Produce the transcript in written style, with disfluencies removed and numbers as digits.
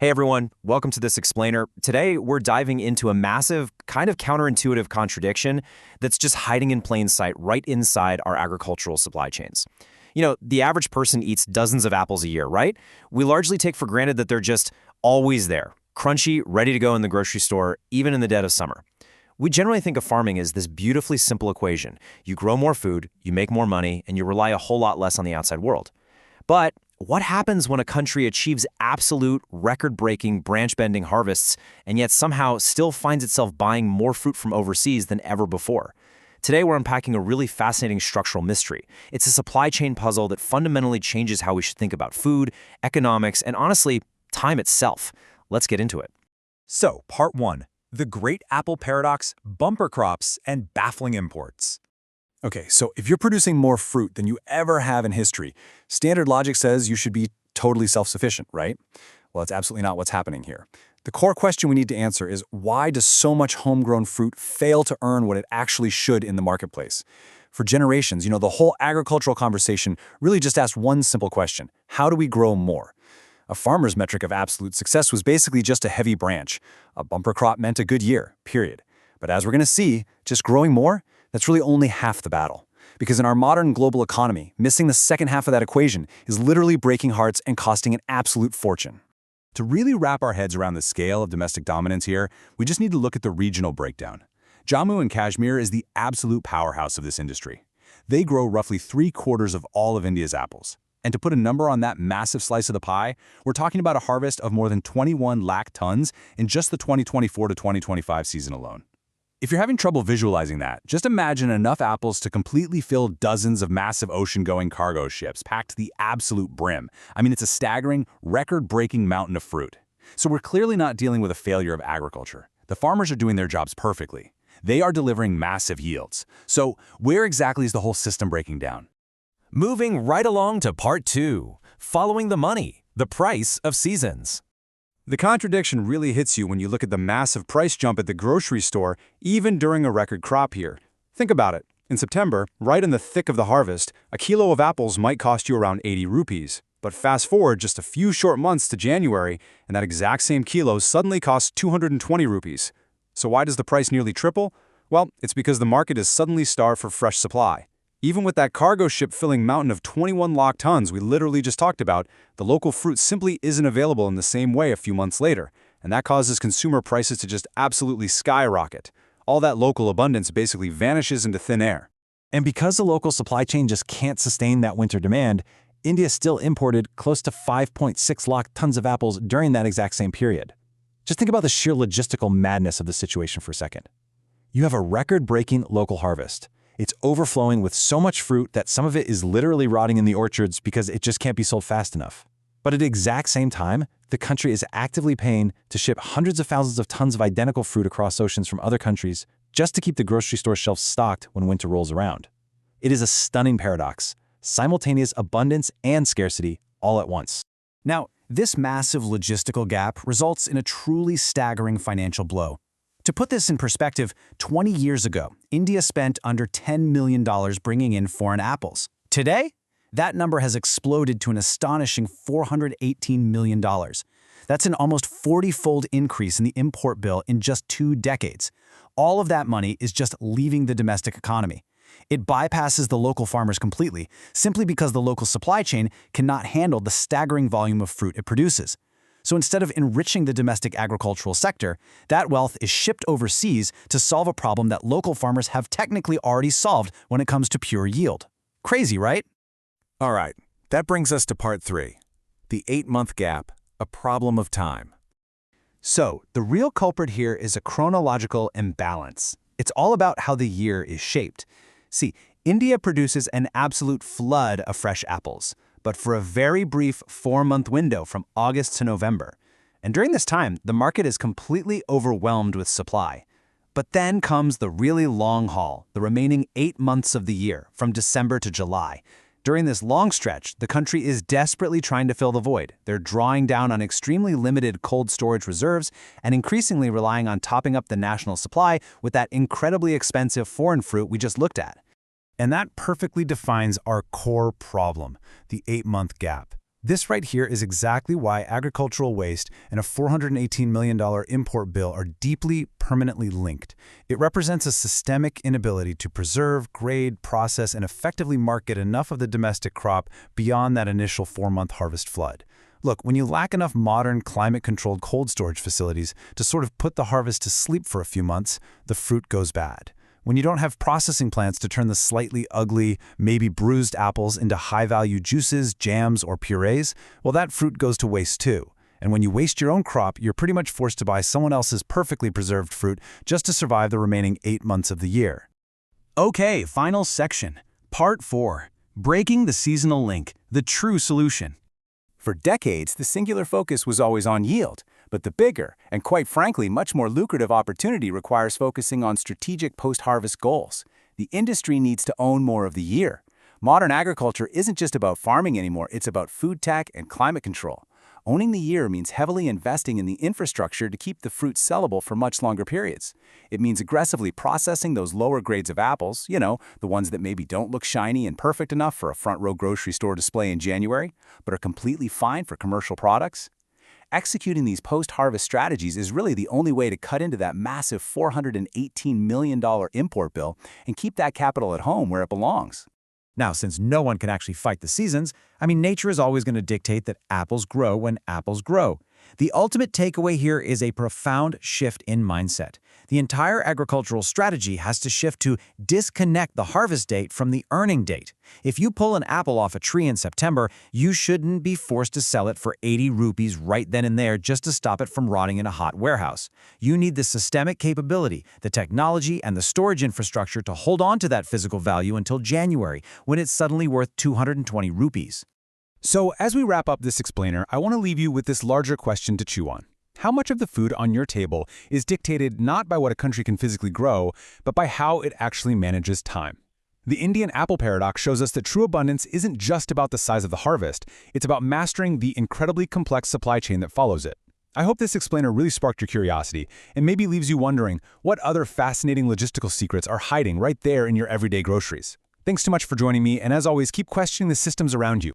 Hey everyone, welcome to this explainer. Today we're diving into a massive, kind of counterintuitive contradiction that's just hiding in plain sight right inside our agricultural supply chains. The average person eats dozens of apples a year, right? We largely take for granted that they're just always there, crunchy, ready to go in the grocery store, even in the dead of summer. We generally think of farming as this beautifully simple equation. You grow more food, you make more money, and you rely a whole lot less on the outside world. But what happens when a country achieves absolute, record-breaking, branch-bending harvests and yet somehow still finds itself buying more fruit from overseas than ever before? Today, we're unpacking a really fascinating structural mystery. It's a supply chain puzzle that fundamentally changes how we should think about food, economics, and honestly, time itself. Let's get into it. So, Part 1. The Great Apple Paradox, Bumper Crops, and Baffling Imports. Okay, so if you're producing more fruit than you ever have in history, standard logic says you should be totally self-sufficient, right? Well, that's absolutely not what's happening here. The core question we need to answer is, why does so much homegrown fruit fail to earn what it actually should in the marketplace? For generations, the whole agricultural conversation really just asked one simple question: how do we grow more? A farmer's metric of absolute success was basically just a heavy branch. A bumper crop meant a good year, period. But as we're going to see, just growing more, that's really only half the battle. Because in our modern global economy, missing the second half of that equation is literally breaking hearts and costing an absolute fortune. To really wrap our heads around the scale of domestic dominance here, we just need to look at the regional breakdown. Jammu and Kashmir is the absolute powerhouse of this industry. They grow roughly 3/4 of all of India's apples. And to put a number on that massive slice of the pie, we're talking about a harvest of more than 21 lakh tons in just the 2024 to 2025 season alone. If you're having trouble visualizing that, just imagine enough apples to completely fill dozens of massive ocean-going cargo ships packed to the absolute brim. I mean, it's a staggering, record-breaking mountain of fruit. So we're clearly not dealing with a failure of agriculture. The farmers are doing their jobs perfectly. They are delivering massive yields. So where exactly is the whole system breaking down? Moving right along to Part 2, Following the Money, the Price of Seasons. The contradiction really hits you when you look at the massive price jump at the grocery store, even during a record crop year. Think about it. In September, right in the thick of the harvest, a kilo of apples might cost you around 80 rupees. But fast forward just a few short months to January, and that exact same kilo suddenly costs 220 rupees. So why does the price nearly triple? Well, it's because the market is suddenly starved for fresh supply. Even with that cargo ship-filling mountain of 21 lakh tons we literally just talked about, the local fruit simply isn't available in the same way a few months later, and that causes consumer prices to just absolutely skyrocket. All that local abundance basically vanishes into thin air. And because the local supply chain just can't sustain that winter demand, India still imported close to 5.6 lakh tons of apples during that exact same period. Just think about the sheer logistical madness of the situation for a second. You have a record-breaking local harvest. It's overflowing with so much fruit that some of it is literally rotting in the orchards because it just can't be sold fast enough. But at the exact same time, the country is actively paying to ship hundreds of thousands of tons of identical fruit across oceans from other countries just to keep the grocery store shelves stocked when winter rolls around. It is a stunning paradox: simultaneous abundance and scarcity all at once. Now, this massive logistical gap results in a truly staggering financial blow. To put this in perspective, 20 years ago, India spent under $10 million bringing in foreign apples. Today, that number has exploded to an astonishing $418 million. That's an almost 40-fold increase in the import bill in just 2 decades. All of that money is just leaving the domestic economy. It bypasses the local farmers completely, simply because the local supply chain cannot handle the staggering volume of fruit it produces. So instead of enriching the domestic agricultural sector, that wealth is shipped overseas to solve a problem that local farmers have technically already solved when it comes to pure yield. Crazy, right? All right, that brings us to Part 3. The 8-month gap, a problem of time. So, the real culprit here is a chronological imbalance. It's all about how the year is shaped. See, India produces an absolute flood of fresh apples, but for a very brief 4-month window from August to November. And during this time, the market is completely overwhelmed with supply. But then comes the really long haul, the remaining 8 months of the year, from December to July. During this long stretch, the country is desperately trying to fill the void. They're drawing down on extremely limited cold storage reserves and increasingly relying on topping up the national supply with that incredibly expensive foreign fruit we just looked at. And that perfectly defines our core problem, the 8-month gap. This right here is exactly why agricultural waste and a $418 million import bill are deeply, permanently linked. It represents a systemic inability to preserve, grade, process, and effectively market enough of the domestic crop beyond that initial 4-month harvest flood. Look, when you lack enough modern, climate-controlled cold storage facilities to sort of put the harvest to sleep for a few months, the fruit goes bad. When you don't have processing plants to turn the slightly ugly, maybe bruised apples into high-value juices, jams, or purees, well, that fruit goes to waste too. And when you waste your own crop, you're pretty much forced to buy someone else's perfectly preserved fruit just to survive the remaining 8 months of the year. Okay, final section. Part 4. Breaking the seasonal link, the true solution. For decades, the singular focus was always on yield, but the bigger, and quite frankly, much more lucrative opportunity requires focusing on strategic post-harvest goals. The industry needs to own more of the year. Modern agriculture isn't just about farming anymore, it's about food tech and climate control. Owning the year means heavily investing in the infrastructure to keep the fruit sellable for much longer periods. It means aggressively processing those lower grades of apples, the ones that maybe don't look shiny and perfect enough for a front-row grocery store display in January, but are completely fine for commercial products. Executing these post-harvest strategies is really the only way to cut into that massive $418 million import bill and keep that capital at home where it belongs. Now, since no one can actually fight the seasons, nature is always going to dictate that apples grow when apples grow. The ultimate takeaway here is a profound shift in mindset. The entire agricultural strategy has to shift to disconnect the harvest date from the earning date. If you pull an apple off a tree in September, you shouldn't be forced to sell it for 80 rupees right then and there just to stop it from rotting in a hot warehouse. You need the systemic capability, the technology, and the storage infrastructure to hold on to that physical value until January, when it's suddenly worth 220 rupees. So as we wrap up this explainer, I want to leave you with this larger question to chew on. How much of the food on your table is dictated not by what a country can physically grow, but by how it actually manages time? The Indian apple paradox shows us that true abundance isn't just about the size of the harvest, it's about mastering the incredibly complex supply chain that follows it. I hope this explainer really sparked your curiosity and maybe leaves you wondering what other fascinating logistical secrets are hiding right there in your everyday groceries. Thanks so much for joining me, and as always, keep questioning the systems around you.